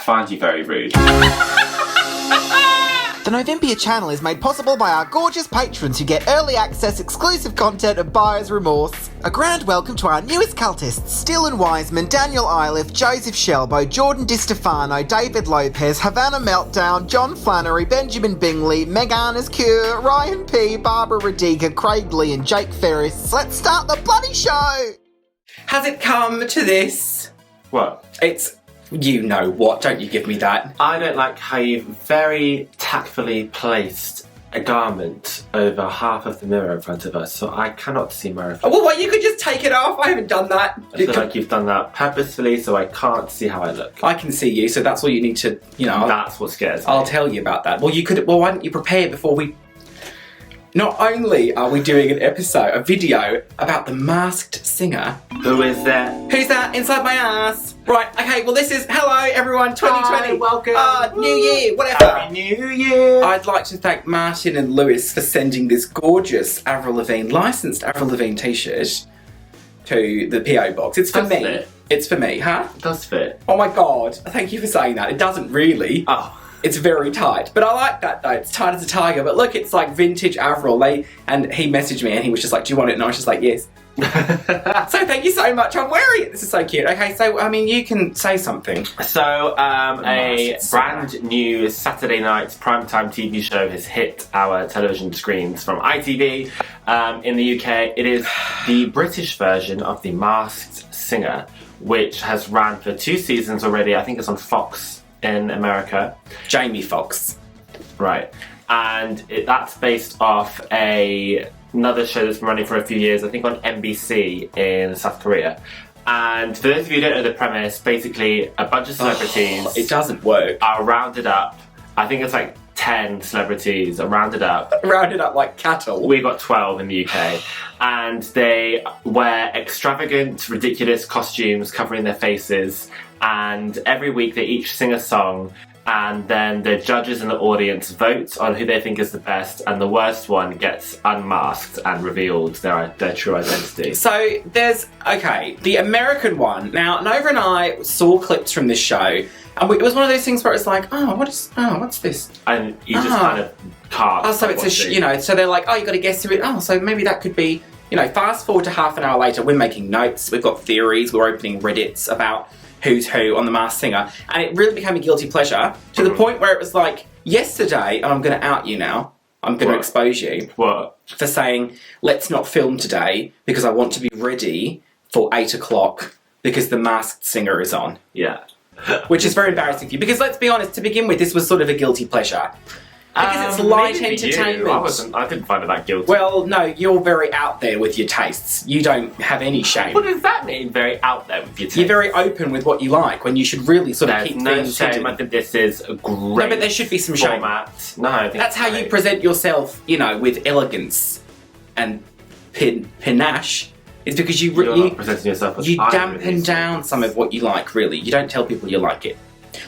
find you very rude. The Novympia channel is made possible by our gorgeous patrons who get early access, exclusive content and buyer's remorse. A grand welcome to our newest cultists, Dylan Wiseman, Daniel Iliff, Joseph Shelbo, Jordan DiStefano, David Lopez, Havana Meltdown, John Flannery, Benjamin Bingley, Meganas Cure, Ryan P, Barbara Radica, Craig Lee and Jake Ferris. Let's start the bloody show! Has it come to this? What? It's... You know what, don't you give me that. I don't like how you've very tactfully placed a garment over half of the mirror in front of us, so I cannot see my reflection. Oh, well, you could just take it off. I haven't done that. I feel like you've done that purposefully, so I can't see how I look. I can see you, so that's all you need to, you know. That's what scares me. I'll tell you about that. Well, why don't you prepare before we... Not only are we doing a video about the masked singer. Who is that? Who's that inside my ass? Right, okay, well this is, hello everyone, 2020. Hi, welcome. New Year, whatever. Happy New Year. I'd like to thank Martin and Lewis for sending this gorgeous Avril Lavigne, licensed Avril Lavigne t-shirt to the PO box. It's for Does me. fit? It's for me, huh? It does fit. Oh my god, thank you for saying that. It doesn't really. Oh. It's very tight, but I like that though. It's tight as a tiger, but look, it's like vintage Avril. And he messaged me and he was just like, do you want it? And I was just like, yes. So thank you so much. I'm wearing it. This is so cute. Okay, so, I mean, you can say something. So, a brand new Saturday night primetime TV show has hit our television screens from ITV in the UK. It is the British version of The Masked Singer, which has ran for 2 seasons already. I think it's on Fox in America. Jamie Foxx. Right. And that's based off another show that's been running for a few years, I think on NBC in South Korea. And for those of you who don't know the premise, basically a bunch of celebrities... it doesn't work. ...are rounded up. I think it's like 10 celebrities are rounded up. Rounded up like cattle. We've got 12 in the UK. And they wear extravagant, ridiculous costumes covering their faces. And every week they each sing a song, and then the judges in the audience vote on who they think is the best, and the worst one gets unmasked and revealed their true identity. So there's, okay, the American one. Now, Nova and I saw clips from this show, and it was one of those things where it's like, what's this? And you just kind of can't. Oh, so it's you know, so they're like, oh, you got to guess who it, oh, so maybe that could be, you know, fast forward to half an hour later, we're making notes, we've got theories, we're opening Reddits about who's who on The Masked Singer, and it really became a guilty pleasure to the point where it was like, yesterday, and I'm going to out you now, I'm going to expose you for saying, let's not film today because I want to be ready for 8 o'clock because The Masked Singer is on. Yeah. Which is very embarrassing for you, because let's be honest, to begin with, this was sort of a guilty pleasure. Because it's light entertainment. I didn't find it that guilty. Well, no, you're very out there with your tastes. You don't have any shame. What does that mean, very out there with your tastes? You're very open with what you like, when you should really sort of keep things shame. I think this is a great No, but there should be some shame. format. No, I think that's how you present yourself, you know, with elegance and panache. It's because you not presenting yourself as you dampen down some of what you like, really. You don't tell people you like it.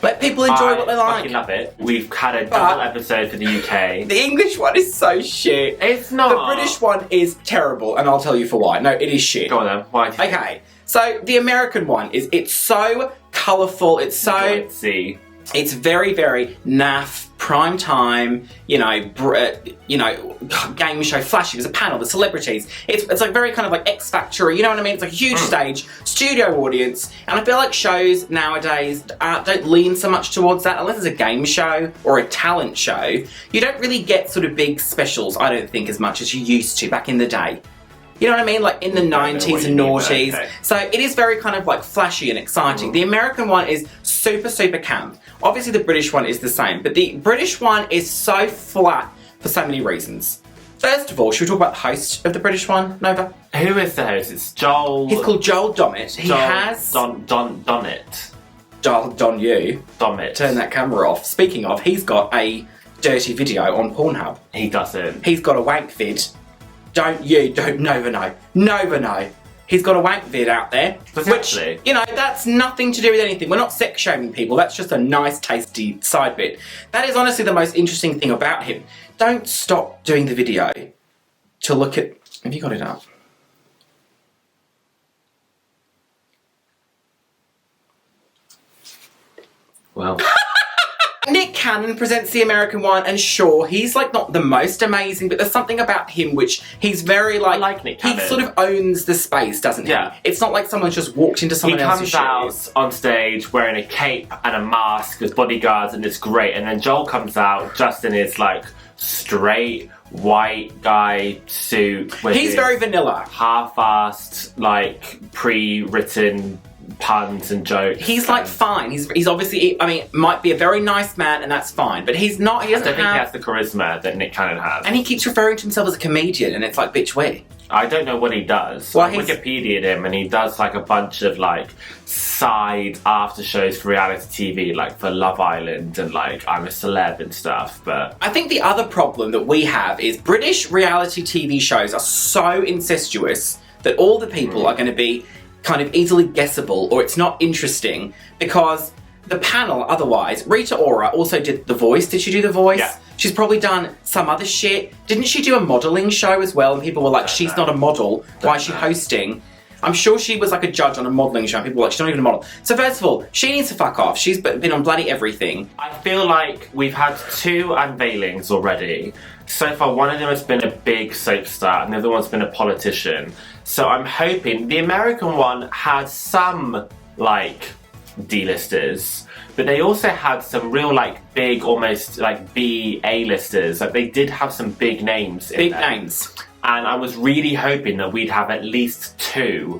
Let people enjoy what they like. I fucking love it. We've had a double episode for the UK. The English one is so shit. It's not. The British one is terrible, and I'll tell you for why. No, it is shit. Go on then. Why? Okay, so the American one it's so colourful. It's so glitzy. It's very, very naff, prime time, you know, game show, flashy. There's a panel, the celebrities. It's like very kind of like X Factor, you know what I mean? It's like a huge stage, studio audience, and I feel like shows nowadays don't lean so much towards that unless it's a game show or a talent show. You don't really get sort of big specials, I don't think, as much as you used to back in the day. You know what I mean? Like in the 90s and noughties. Okay. So it is very kind of like flashy and exciting. The American one is super, super camp. Obviously the British one is the same, but the British one is so flat for so many reasons. First of all, should we talk about the host of the British one, Nova? Who is the host? It's Joel... He's called Joel Dommett. He has... Dommett. Don you. Dommett. Turn that camera off. Speaking of, he's got a dirty video on Pornhub. He doesn't. He's got a wank vid. Nova know. He's got a wank vid out there. Which, you know, that's nothing to do with anything. We're not sex shaming people. That's just a nice, tasty side bit. That is honestly the most interesting thing about him. Don't stop doing the video to look at... Have you got it up? Well... Nick Cannon presents the American one, and sure, he's like not the most amazing, but there's something about him which he's very like... I like Nick Cannon. He sort of owns the space, doesn't he? Yeah. It's not like someone's just walked into someone else's shoes. He comes out on stage wearing a cape and a mask with bodyguards, and it's great. And then Joel comes out just in his like straight white guy suit. With He's very vanilla. Half-assed, like pre-written puns and jokes. He's like fine. He's obviously, I mean, might be a very nice man, and that's fine. But he's not. He doesn't I don't think he has the charisma that Nick Cannon has. And he keeps referring to himself as a comedian, and it's like, bitch, where? I don't know what he does. Well, I Wikipedia'd him, and he does like a bunch of like side after shows for reality TV, like for Love Island and like I'm a Celeb and stuff. But I think the other problem that we have is British reality TV shows are so incestuous that all the people are going to be kind of easily guessable, or it's not interesting because the panel otherwise. Rita Ora also did The Voice. Did she do The Voice? Yeah. She's probably done some other shit. Didn't she do a modelling show as well? And people were like, she's not a model. Why is she hosting? I'm sure she was like a judge on a modelling show. And people were like, she's not even a model. So first of all, she needs to fuck off. She's been on bloody everything. I feel like we've had 2 unveilings already. So far, one of them has been a big soap star, and the other one's been a politician. So I'm hoping the American one had some like D-listers, but they also had some real like big, almost like B-A-listers. Like they did have some big names in Big there. names. And I was really hoping that we'd have at least 2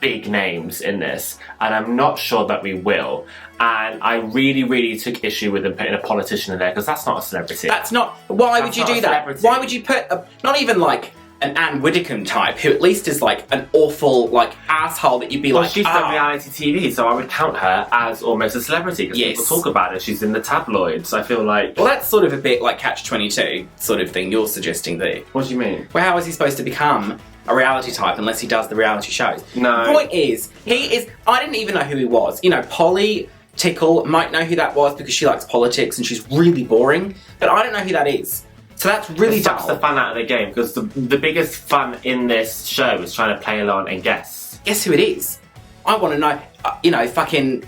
big names in this, and I'm not sure that we will. And I really took issue with them putting a politician in there, because that's not a celebrity. That's not... Why would you do that? Celebrity. Why would you put... not even like an Anne Widdecombe type, who at least is like an awful like asshole that you'd be like, she's done reality TV, so I would count her as almost a celebrity, because Yes. people talk about her. She's in the tabloids. I feel like... Well, that's sort of a bit like Catch-22 sort of thing you're suggesting there. What do you mean? Well, how is he supposed to become a reality type unless he does the reality shows? No. The point is, he is... I didn't even know who he was. You know, Polly Tickle might know who that was because she likes politics and she's really boring, but I don't know who that is. So that's really It sucks dull. the fun out of the game, because the biggest fun in this show is trying to play along and guess. Guess who it is? I want to know, you know, fucking,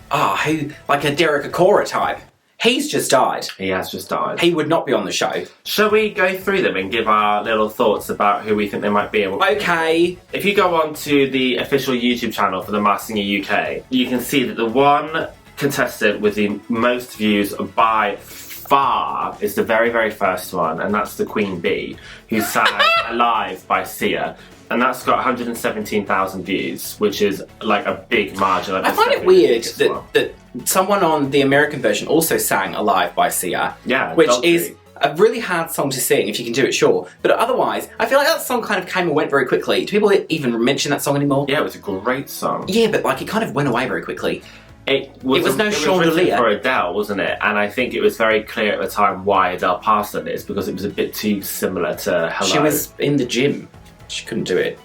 who, like a Derek Acora type. He's just died. He has just died. He would not be on the show. Shall we go through them and give our little thoughts about who we think they might be? And what... Okay. If you go on to the official YouTube channel for The Masked Singer UK, you can see that the one contestant with the most views by far is the very first one, and that's the Queen Bee, who sang Alive by Sia. And that's got 117,000 views, which is like a big margin. I find it weird that someone on the American version also sang Alive by Sia. Yeah, which Dulcie. is a really hard song to sing if you can do it, sure. But otherwise, I feel like that song kind of came and went very quickly. Do people even mention that song anymore? Yeah, it was a great song. Yeah, but like it kind of went away very quickly. It was no written chandelier. for Adele, wasn't it? And I think it was very clear at the time why Adele passed on this, because it was a bit too similar to Hello. She was in the gym. She couldn't do it.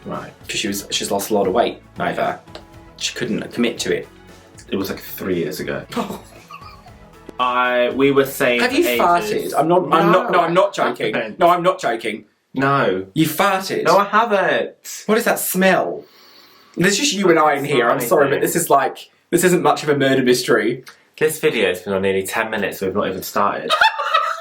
Right. Because she's lost a lot of weight over. She couldn't commit to it. It was like 3 years ago. We were saying. Have you farted? I'm not joking. haven't. No, I'm not joking. No. You farted? No, I haven't. What is that smell? There's just you and I in here. I'm sorry, but this isn't much of a murder mystery. This video has been on nearly 10 minutes, we've not even started.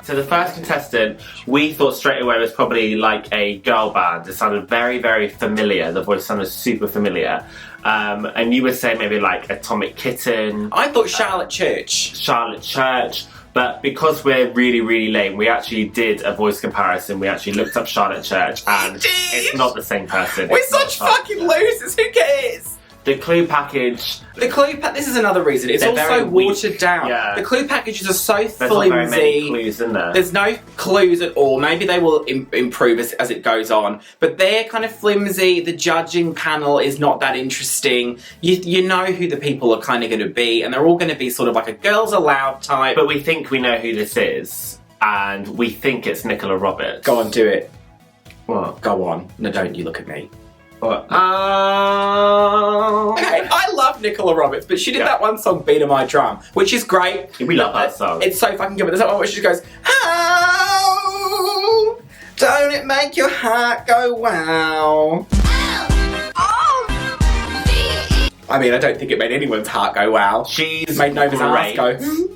So the first contestant, we thought straight away was probably like a girl band. It sounded very familiar. The voice sounded super familiar. And you would say maybe like Atomic Kitten. I thought Charlotte Church. Charlotte Church. But because we're really lame, we actually did a voice comparison. We actually looked up Charlotte Church, and it's not the same person. We're It's not such fucking losers. Who cares? The clue package. The clue this is another reason. It's They're also very weak. watered down. Yeah. The clue packages are so There's not very many flimsy. clues in there. There's no clues at all. Maybe they will improve as it goes on. But they're kind of flimsy. The judging panel is not that interesting. You know who the people are kind of going to be, and they're all going to be sort of like a Girls Aloud type. But we think we know who this is, and we think it's Nicola Roberts. Go on, do it. What? Go on. No, don't you look at me. What? Okay, I love Nicola Roberts, but she did that one song, Beat of My Drum, which is great. We love that song. It's so fucking good, but there's that one where she goes, how don't it make your heart go wow? I mean, I don't think it made anyone's heart go wow. She's made Nova's great. ass go.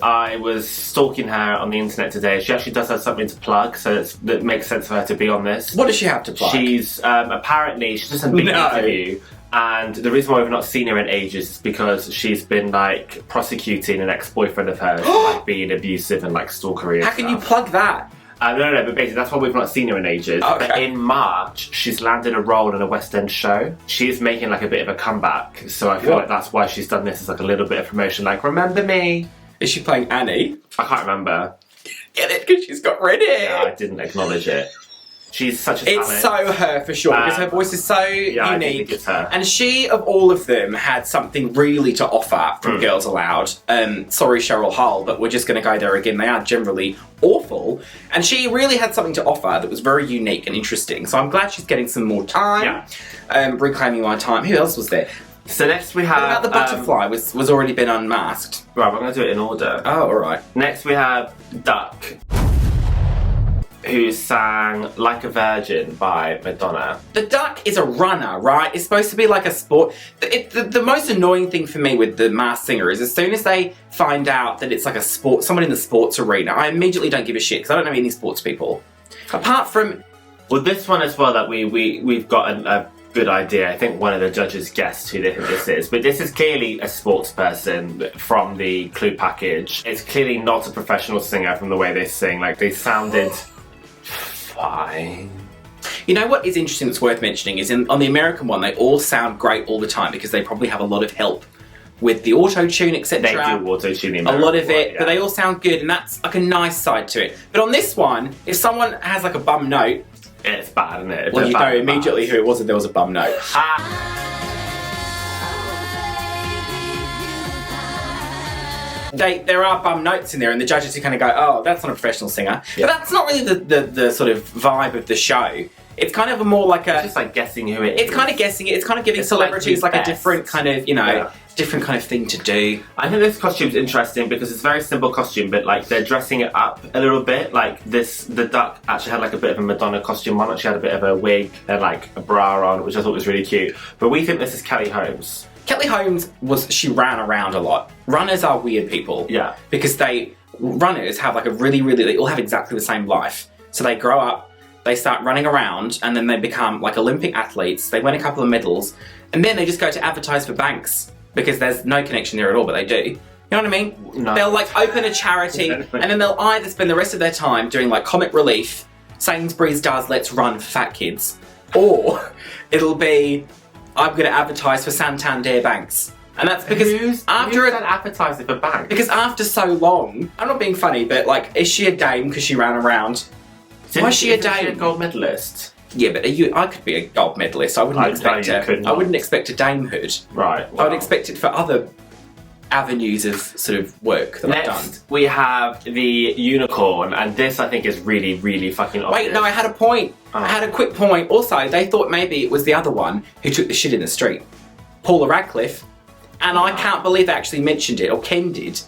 I was stalking her on the internet today. She actually does have something to plug, so that makes sense for her to be on this. What does she have to plug? She's apparently she's just a big interview, and the reason why we've not seen her in ages is because she's been like prosecuting an ex-boyfriend of hers for like being abusive and like stalkery. How can you plug that? No, but basically that's why we've not seen her in ages. Okay. But in March, she's landed a role in a West End show. She's making like a bit of a comeback, so I feel like that's why she's done this as like a little bit of promotion, like remember me. Is she playing Annie? I can't remember. Get it? Because she's got red hair. Yeah, I didn't acknowledge it. She's such a talent. It's so her for sure, because her voice is so yeah, unique. I think it's her. And she, of all of them, had something really to offer from Girls Aloud. Sorry, Cheryl Hull, but we're just going to go there again. They are generally awful. And she really had something to offer that was very unique and interesting. So I'm glad she's getting some more time. Yeah. Reclaiming my time. Who else was there? So next we have... What about the butterfly? Was already been unmasked. Right, we're going to do it in order. Oh, alright. Next we have Duck, who sang Like a Virgin by Madonna. The duck is a runner, right? It's supposed to be like a sport. The most annoying thing for me with the Masked Singer is as soon as they find out that it's like a sport, someone in the sports arena, I immediately don't give a shit because I don't know any sports people. Apart from... Well, this one as well that we've got a good idea. I think one of the judges guessed who this is, but this is clearly a sports person from the clue package. It's clearly not a professional singer from the way they sing. Like, they sounded... fine. You know what is interesting that's worth mentioning is on the American one, they all sound great all the time because they probably have a lot of help with the auto-tune, etc. They do auto-tune a lot of it, but they all sound good, and that's like a nice side to it. But on this one, if someone has like a bum note, it's bad, isn't it? Well, you know immediately who it was if there was a bum note. There are bum notes in there, and the judges who kind of go, oh, that's not a professional singer. Yeah. But that's not really the sort of vibe of the show. It's kind of a more like a... It's just like guessing who it is. It's kind of guessing it. It's kind of giving celebrities like a different kind of, you know, different kind of thing to do. I think this costume's interesting because it's a very simple costume, but like they're dressing it up a little bit. Like the duck actually had like a bit of a Madonna costume on. She had a bit of a wig and like a bra on, which I thought was really cute. But we think this is Kelly Holmes. Kelly Holmes she ran around a lot. Runners are weird people. Yeah. Because runners have like they all have exactly the same life. So they grow up, they start running around, and then they become like Olympic athletes. They win a couple of medals, and then they just go to advertise for banks because there's no connection there at all, but they do. You know what I mean? No. They'll like open a charity, and then they'll either spend the rest of their time doing like comic relief, Sainsbury's does Let's Run for fat kids, or it'll be I'm going to advertise for Santander banks. And that's because who's advertising for banks? Because after so long, I'm not being funny, but like, is she a dame because she ran around? Why is she a dame? She a gold medalist? Yeah, but I could be a gold medalist. I wouldn't expect it. I wouldn't expect a damehood. Right. Well. I would expect it for other avenues of sort of work that I've done. Next, we have the unicorn, and this I think is really, really fucking obvious. Wait, no, I had a point. Oh. I had a quick point. Also, they thought maybe it was the other one who took the shit in the street. Paula Radcliffe. And I can't believe they actually mentioned it, or Ken did,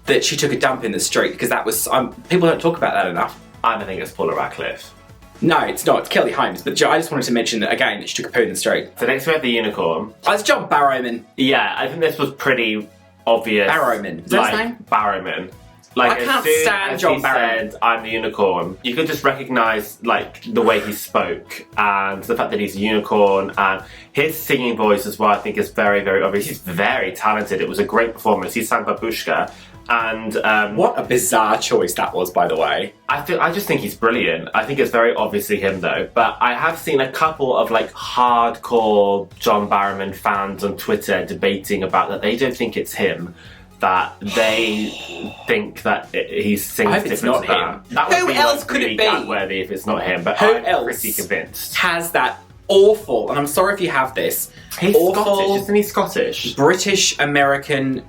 that she took a dump in the street, because that was... people don't talk about that enough. I don't think it's Paula Radcliffe. No, it's not. It's Kelly Holmes. But I just wanted to mention that, again, that she took a poo in the street. So next we have the unicorn. Oh, it's John Barrowman. Yeah, I think this was pretty obvious. Barrowman. Is that his name? Barrowman. Like, I can't stand John Barrowman. Said, I'm the unicorn, you could just recognise like the way he spoke and the fact that he's a unicorn, and his singing voice as well I think is very, very obvious. He's very talented. It was a great performance. He sang Babushka. And what a bizarre choice that was, by the way. I just think he's brilliant. I think it's very obviously him though. But I have seen a couple of like hardcore John Barrowman fans on Twitter debating about that they don't think it's him. That they think that he sings different it's not to that. him. That would Who be else like, could really it be? gag-worthy if it's not him. But Who I'm else pretty convinced. Has that awful, and I'm sorry if you have this, He's awful Scottish, isn't he Scottish? British American.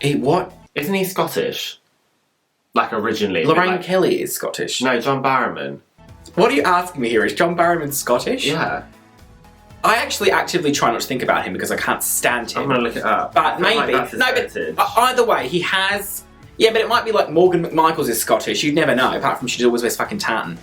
What? Isn't he Scottish? Like originally. Lorraine Kelly is Scottish. No, John Barrowman. What are you asking me here? Is John Barrowman Scottish? Yeah. I actually actively try not to think about him because I can't stand him. I'm gonna look it up. But maybe. Like but either way, he has. Yeah, but it might be like Morgan McMichaels is Scottish. You'd never know, apart from she always wears fucking tartan.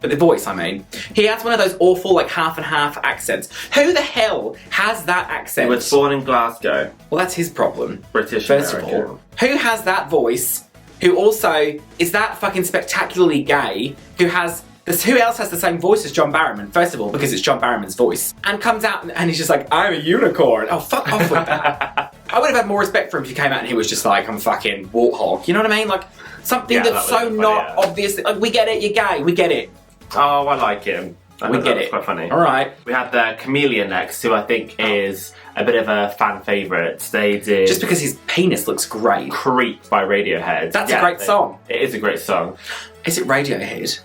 But the voice, I mean. He has one of those awful, like, half and half accents. Who the hell has that accent? He was born in Glasgow. Well, that's his problem. British First American. of all. Who has that voice? Who also is that fucking spectacularly gay? Who else has the same voice as John Barrowman? First of all, because it's John Barrowman's voice. And comes out and he's just like, I'm a unicorn. Oh, fuck off with that. I would have had more respect for him if he came out and he was just like, I'm a fucking warthog. You know what I mean? Like, something that's so not obvious. Like, we get it, you're gay. We get it. Oh, I like him. We get it. Quite funny. All right. We had the Chameleon next, who I think is a bit of a fan favourite. They did Just because his penis looks great. Creep by Radiohead. That's a great song. It is a great song. Is it Radiohead?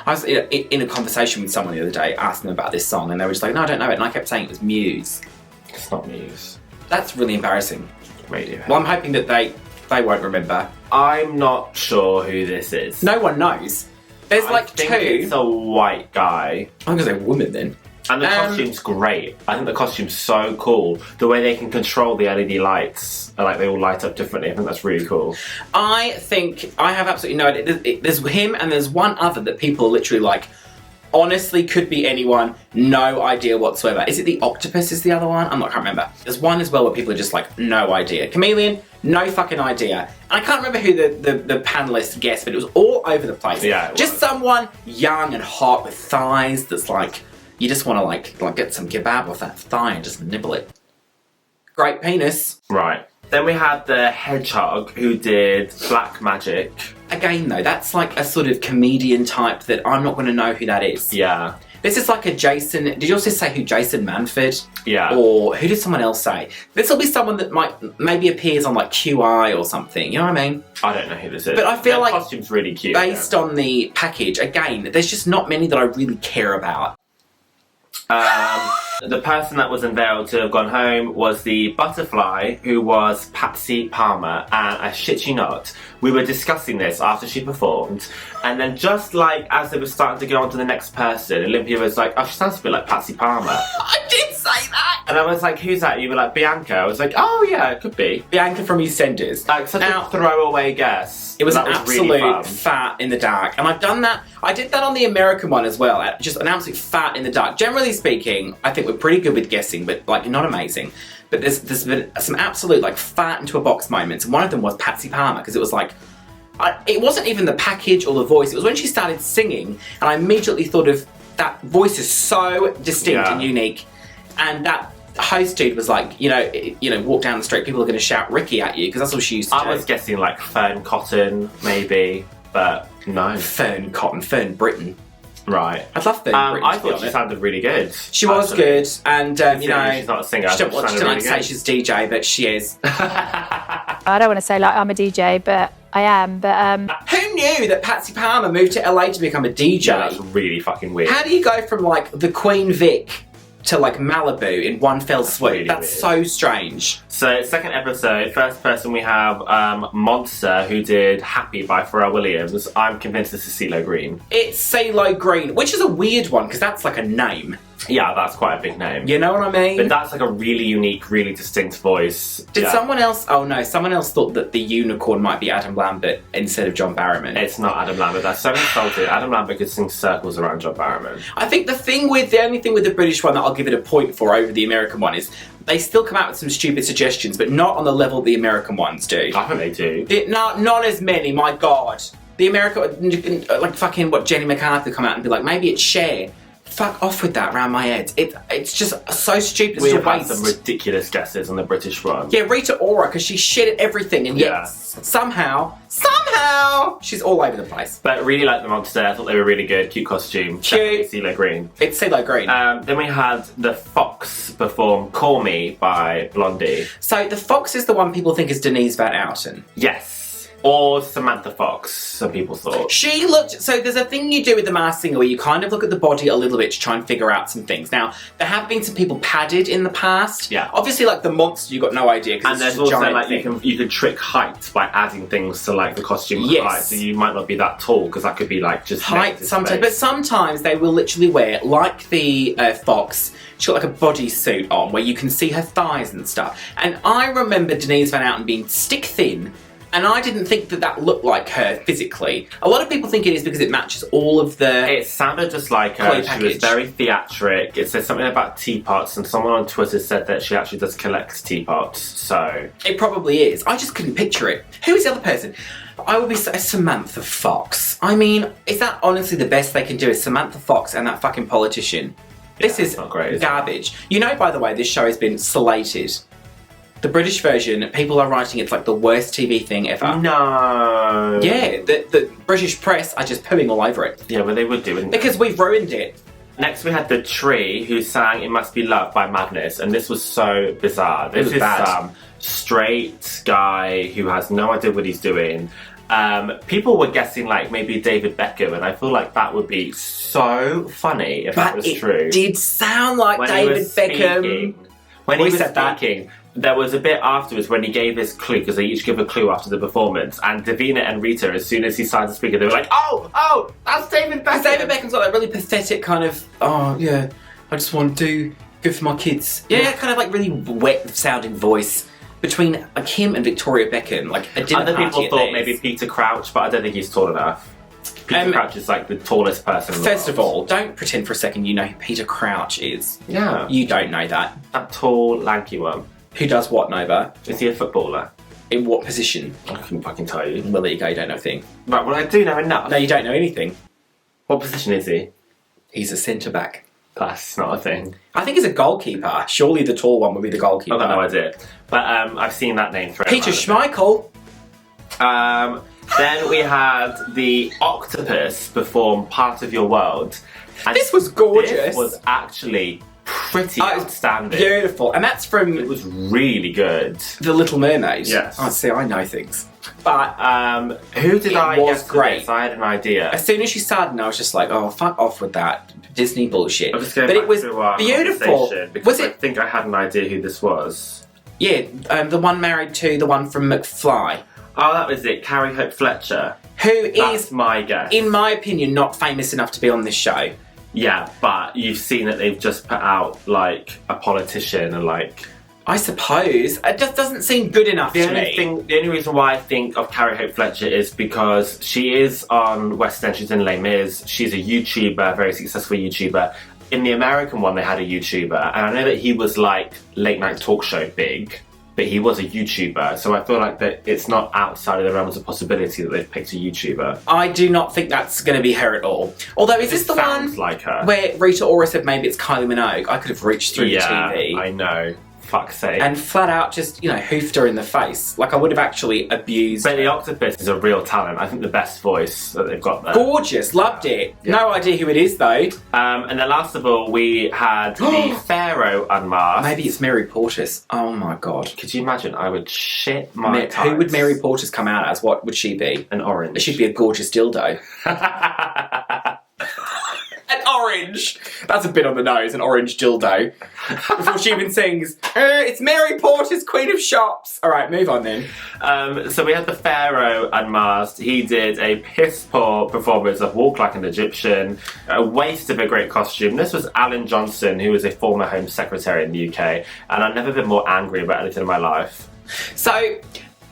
I was in a conversation with someone the other day asking them about this song, and they were just like, no, I don't know it. And I kept saying it was Muse. It's not Muse. That's really embarrassing. Radiohead. Well, I'm hoping that they won't remember. I'm not sure who this is. No one knows. There's like I think two. It's a white guy. I'm going to say woman then. And the costume's great. I think the costume's so cool. The way they can control the LED lights, like they all light up differently. I think that's really cool. I think I have absolutely no idea. There's him and there's one other that people literally like. Honestly, could be anyone. No idea whatsoever. Is it the Octopus? Is the other one? I can't remember. There's one as well where people are just like, no idea. Chameleon, no fucking idea. And I can't remember who the panelist guessed, but it was all over the place. Yeah, just someone young and hot with thighs that's like, you just want to like get some kebab off that thigh and just nibble it. Great penis. Right. Then we had the Hedgehog, who did Black Magic. Again, though, that's like a sort of comedian type that I'm not going to know who that is. Yeah. This is like a Jason... Did you also say who Jason Manford? Yeah. Or who did someone else say? This will be someone that maybe appears on like QI or something. You know what I mean? I don't know who this is. But I feel Their like... costume's really cute. Based on the package, again, there's just not many that I really care about. The person that was unveiled to have gone home was the butterfly, who was Patsy Palmer, and I shit you not, we were discussing this after she performed, and then just like as they were starting to go on to the next person, Olympia was like, oh, she sounds a bit like Patsy Palmer. I did say that! And I was like, who's that? You were like, Bianca. I was like, oh yeah, it could be. Bianca from EastEnders. Like, such a throwaway guess. It was an absolute really fat in the dark. And I've done that. I did that on the American one as well. Just an absolute fat in the dark. Generally speaking, I think we're pretty good with guessing, but like not amazing. But there's been some absolute like fat into a box moments. And one of them was Patsy Palmer, because it was like, it wasn't even the package or the voice. It was when she started singing, and I immediately thought of that voice is so distinct and unique. And that host dude was like, you know, walk down the street, people are going to shout Ricky at you, because that's what she used to do. I was guessing like Fern Cotton, maybe, but no. Fern Britton. Right. I'd love Fern Britton. I thought she sounded really good. She was good, and you know, she's not a singer. She don't like to say she's a DJ, but she is. I don't want to say like I'm a DJ, but I am. But who knew that Patsy Palmer moved to LA to become a DJ? Yeah, that's really fucking weird. How do you go from like the Queen Vic to like Malibu in one fell swoop? Really that's weird. so strange. So, second episode, first person we have Monster, who did Happy by Pharrell Williams. I'm convinced this is CeeLo Green. It's CeeLo Green, which is a weird one because that's like a name. Yeah, that's quite a big name. You know what I mean? But that's like a really unique, really distinct voice. Did someone else... Oh no, someone else thought that the unicorn might be Adam Lambert instead of John Barrowman. It's not Adam Lambert. That's so insulting. Adam Lambert could sing circles around John Barrowman. I think the only thing with the British one that I'll give it a point for over the American one is they still come out with some stupid suggestions, but not on the level the American ones do. I think they do. Not as many, my God. The American... Like fucking, Jenny MacArthur come out and be like, maybe it's Cher. Fuck off with that around my head. It's just so stupid. We've had some ridiculous guesses on the British one. Yeah, Rita Ora, because she's shit at everything, and yet somehow, she's all over the place. But really like the Monster. I thought they were really good. Cute costume. Cute. CeeLo Green. It's CeeLo Green. Then we had the Fox perform Call Me by Blondie. So the Fox is the one people think is Denise Van Outen. Yes. Or Samantha Fox, some people thought. She looked... So there's a thing you do with The Masked Singer where you kind of look at the body a little bit to try and figure out some things. Now, there have been some people padded in the past. Yeah. Obviously, like the monster, you got no idea. And there's also like you can trick height by adding things to like the costume height. So you might not be that tall because that could be like just height sometimes. But sometimes they will literally wear, like the Fox, she's got like a bodysuit on where you can see her thighs and stuff. And I remember Denise Van Outen being stick thin And I didn't think that looked like her physically. A lot of people think it is because it matches all of the... It sounded just like her. She was very theatric. It says something about teapots, and someone on Twitter said that she actually does collect teapots, so... It probably is. I just couldn't picture it. Who is the other person? I would be Samantha Fox. I mean, is that honestly the best they can do is Samantha Fox and that fucking politician? This is not great, garbage. You know, by the way, this show has been slated. The British version, people are writing it's like the worst TV thing ever. No. Yeah, the British press are just pooing all over it. Yeah, well, they would do, wouldn't they? Because we've ruined it. Next we had The Tree, who sang It Must Be Love by Madness, and this was so bizarre. This is some straight guy who has no idea what he's doing. People were guessing like maybe David Beckham, and I feel like that would be so funny if that was true. It did sound like David Beckham. When he was speaking, there was a bit afterwards when he gave his clue, because they each give a clue after the performance, and Davina and Rita, as soon as he started speaking, they were like, oh, that's David Beckham. David Beckham's got that really pathetic kind of, oh yeah, I just want to do good for my kids. Yeah, kind of like really wet sounding voice. Between like him and Victoria Beckham, like a dinner Other party people thought maybe Peter Crouch, but I don't think he's tall enough. Peter Crouch is like the tallest person in the world. First of all, don't pretend for a second you know who Peter Crouch is. Yeah. You don't know that. That tall, lanky one. Who does what, Nova? Is he a footballer? In what position? I couldn't fucking tell you. Well, there you go, you don't know a thing. Right, well, I do know enough. No, you don't know anything. What position is he? He's a centre-back. That's not a thing. I think he's a goalkeeper. Surely the tall one would be the goalkeeper. I've got no idea. But I've seen that name thrown Peter around. Schmeichel. Then we had the Octopus perform Part of Your World. And this was gorgeous. This was actually pretty outstanding. Beautiful. And that's from... It was really good. The Little Mermaid. Yes. Oh, see, I know things. But who did I was guess great. This? I had an idea. As soon as she started, I was just like, oh, fuck off with that Disney bullshit. I'm just going but back it was to our beautiful. Because I think I had an idea who this was. Yeah, the one married to the one from McFly. Oh, that was it. Carrie Hope Fletcher. That's my guess. In my opinion, not famous enough to be on this show. Yeah, but you've seen that they've just put out, like, a politician and, like... I suppose. It just doesn't seem good enough to me. The only reason why I think of Carrie Hope Fletcher is because she is on West End, she's in Les Mis, she's a YouTuber, a very successful YouTuber. In the American one, they had a YouTuber, and I know that he was, like, late night talk show big, but he was a YouTuber, so I feel like that it's not outside of the realms of possibility that they've picked a YouTuber. I do not think that's going to be her at all. Although, is this the one like her. where Rita Ora said maybe it's Kylie Minogue? I could have reached through the TV. Yeah, I know. Fuck's sake. And flat out just, hoofed her in the face. Like, I would have actually abused But her. the Octopus is a real talent. I think the best voice that they've got there. Gorgeous, loved it. Yeah. No idea who it is, though. And then last of all, we had the Pharaoh unmasked. Maybe it's Mary Portas. Oh my god. Could you imagine? I would shit my tights. Who would Mary Portas come out as? What would she be? An orange. She'd be a gorgeous dildo. An orange! That's a bit on the nose, an orange dildo. Before she even sings, it's Mary Portas, Queen of Shops. Alright, move on then. So we had the Pharaoh unmasked. He did a piss-poor performance of Walk Like an Egyptian, a waste of a great costume. This was Alan Johnson, who was a former Home Secretary in the UK, and I've never been more angry about anything in my life. So,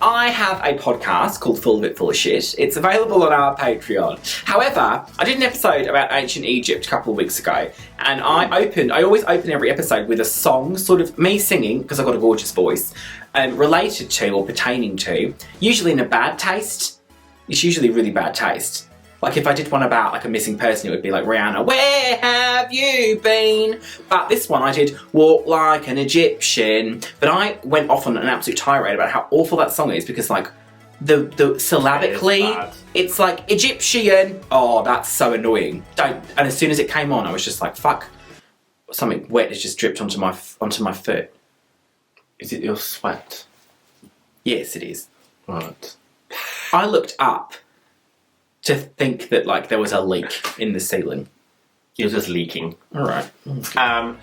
I have a podcast called Full of It, Full of Shit. It's available on our Patreon. However, I did an episode about ancient Egypt a couple of weeks ago, and I always open every episode with a song, sort of me singing, because I've got a gorgeous voice, related to or pertaining to, usually in a bad taste. It's usually really bad taste. Like if I did one about like a missing person, it would be like Rihanna, where have you been? But this one I did Walk Like an Egyptian. But I went off on an absolute tirade about how awful that song is because like the syllabically, it's like Egyptian. Oh, that's so annoying. And as soon as it came on, I was just like, fuck, something wet has just dripped onto my foot. Is it your sweat? Yes, it is. Right. I looked up to think that like there was a leak in the ceiling. It was just leaking. Alright. I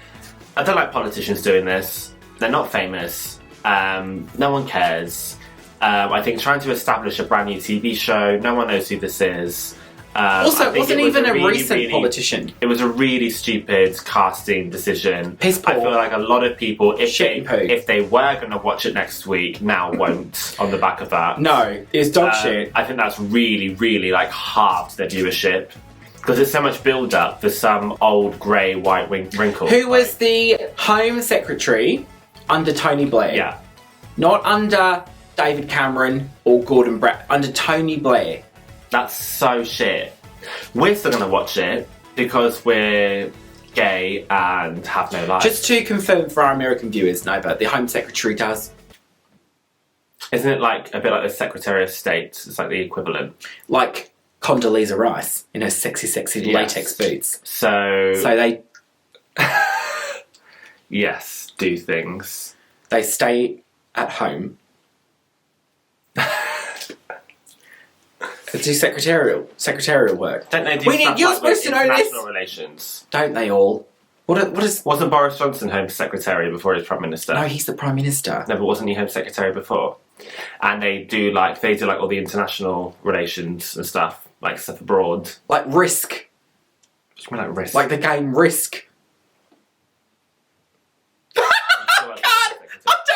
don't like politicians doing this. They're not famous. No one cares. I think trying to establish a brand new TV show, no one knows who this is. Also, it wasn't even a really, recent politician. It was a really stupid casting decision. Piss poor. I feel like a lot of people, Shit and poo. if they were going to watch it next week, now won't on the back of that. No, it's dog shit. I think that's really, really like halved their viewership. Because there's so much build-up for some old grey white wrinkle. Who was the Home Secretary under Tony Blair? Yeah. Not under David Cameron or Gordon Brown. Under Tony Blair. That's so shit. We're still going to watch it because we're gay and have no life. Just to confirm for our American viewers, no, but the Home Secretary does. Isn't it like a bit like the Secretary of State? It's like the equivalent. Like Condoleezza Rice in her sexy latex boots. So they yes, do things. They stay at home. Do secretarial work. Don't they do stuff you're like supposed with to know this. international relations? Don't they all? What is? Wasn't Boris Johnson Home Secretary before he was Prime Minister? No, he's the Prime Minister. No, but wasn't he Home Secretary before? And they do like all the international relations and stuff, like stuff abroad. Like Risk. What do you mean like Risk? Like the game Risk.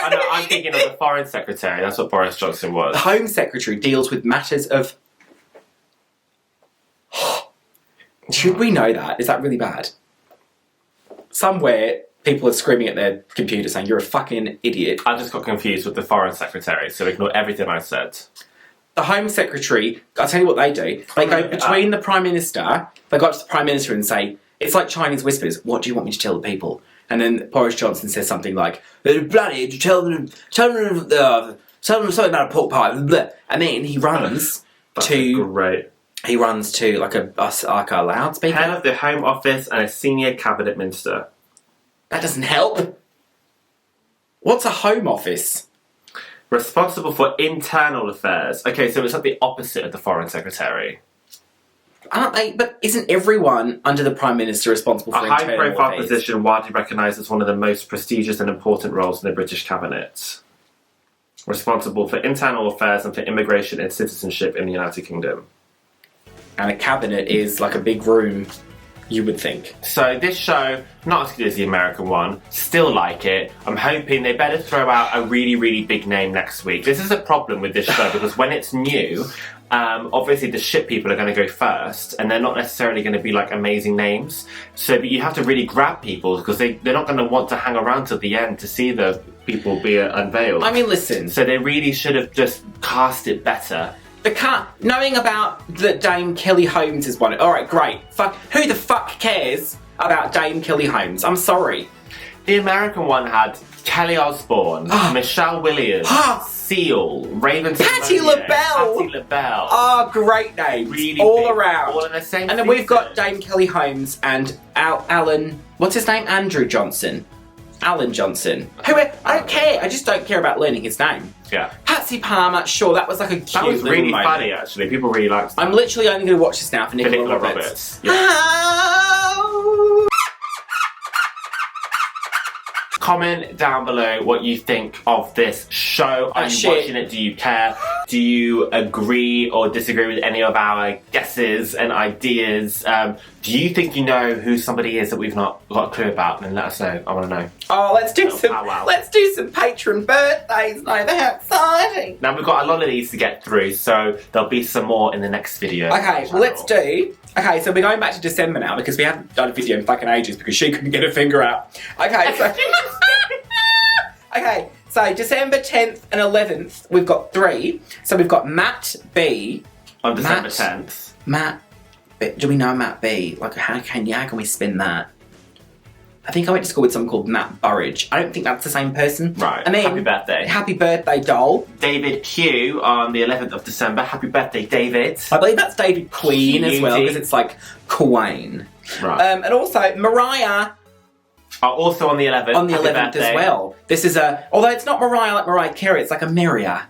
I'm thinking of the Foreign Secretary. That's what Boris Johnson was. The Home Secretary deals with matters of... Should we know that? Is that really bad? Somewhere, people are screaming at their computer saying, you're a fucking idiot. I just got confused with the Foreign Secretary, so ignore everything I said. The Home Secretary, I'll tell you what they do. They go between the Prime Minister, they go up to the Prime Minister and say, it's like Chinese whispers, what do you want me to tell the people? And then Boris Johnson says something like, bloody, tell them something about a pork pie, blah. And then he runs Great. He runs to like a loudspeaker. Head of the Home Office and a senior cabinet minister. That doesn't help. What's a Home Office? Responsible for internal affairs. Okay, so it's like the opposite of the Foreign Secretary. Aren't they? But isn't everyone under the Prime Minister responsible for internal affairs? A high-profile position widely recognised as one of the most prestigious and important roles in the British cabinet. Responsible for internal affairs and for immigration and citizenship in the United Kingdom. And a cabinet is like a big room, you would think. So this show, not as good as the American one, still like it. I'm hoping they better throw out a really, really big name next week. This is a problem with this show because when it's new, obviously the shit people are going to go first and they're not necessarily going to be like amazing names. So but you have to really grab people because they're not going to want to hang around till the end to see the people be unveiled. I mean, listen. So they really should have just cast it better. Knowing about that Dame Kelly Holmes is one. Alright, great. Who the fuck cares about Dame Kelly Holmes? I'm sorry. The American one had Kelly Osbourne, Michelle Williams, Seal, Raven Patty LaBelle. Patty LaBelle. Oh, great names. Really all big, around. all in the same and then we've got Dame Kelly Holmes and Alan... What's his name? Andrew Johnson. Alan Johnson. I don't care. I just don't care about learning his name. Yeah. Patsy Palmer, sure, that was like a cute That was really moment. funny, actually. People really liked it. I'm literally only going to watch this now for Nicola Roberts. Yeah. Oh. Comment down below what you think of this show. Are you watching it? Do you care? Do you agree or disagree with any of our guesses and ideas? Do you think you know who somebody is that we've not got a clue about? Then let us know. I want to know. Oh, let's do some patron birthdays now. They're exciting. Now we've got a lot of these to get through, so there'll be some more in the next video. Okay, well let's do. Okay, so we're going back to December now because we haven't done a video in fucking ages because she couldn't get her finger out. Okay, so okay, so December 10th and 11th, we've got 3. So we've got Matt B. On December 10th. Matt B. Do we know Matt B? Like, how can we spin that? I think I went to school with someone called Matt Burridge. I don't think that's the same person. Right. And then, happy birthday. Happy birthday, doll. David Q on the 11th of December. Happy birthday, David. I believe that's David Queen as well, because it's like Queen. Right. And also, Mariah. Also on the 11th. On the 11th as well. This is although it's not Mariah like Mariah Carey, it's like a Maria.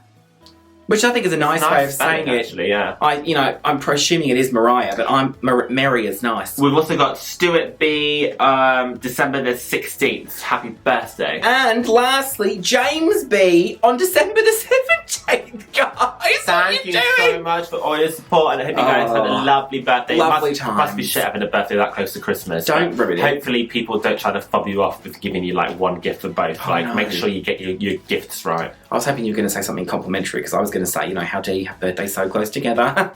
Which I think is a nice way of saying it. Actually, yeah. I'm presuming it is Mariah, but Mary is nice. We've also got Stuart B, December the 16th. Happy birthday. And lastly, James B on December the 17th, guys. Thank you so much for all your support, and I hope you guys had a lovely birthday. Lovely time. Must be shit having a birthday that close to Christmas. Don't ruin it. Hopefully people don't try to fob you off with giving you like one gift for both. Make sure you get your gifts right. I was hoping you were going to say something complimentary, because I was going to say, how dare you have birthdays so close together.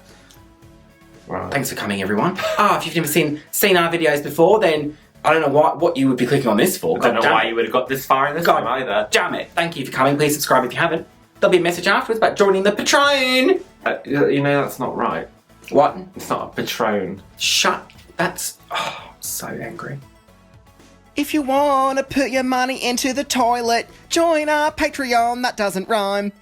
Right. Thanks for coming, everyone. If you've never seen our videos before, then I don't know what you would be clicking on this for. I don't know why you would have got this far in this time either. Damn it. Thank you for coming. Please subscribe if you haven't. There'll be a message afterwards about joining the Patron. That's not right. What? It's not a Patron. Shut. That's... Oh, I'm so angry. If you want to put your money into the toilet, join our Patreon. That doesn't rhyme.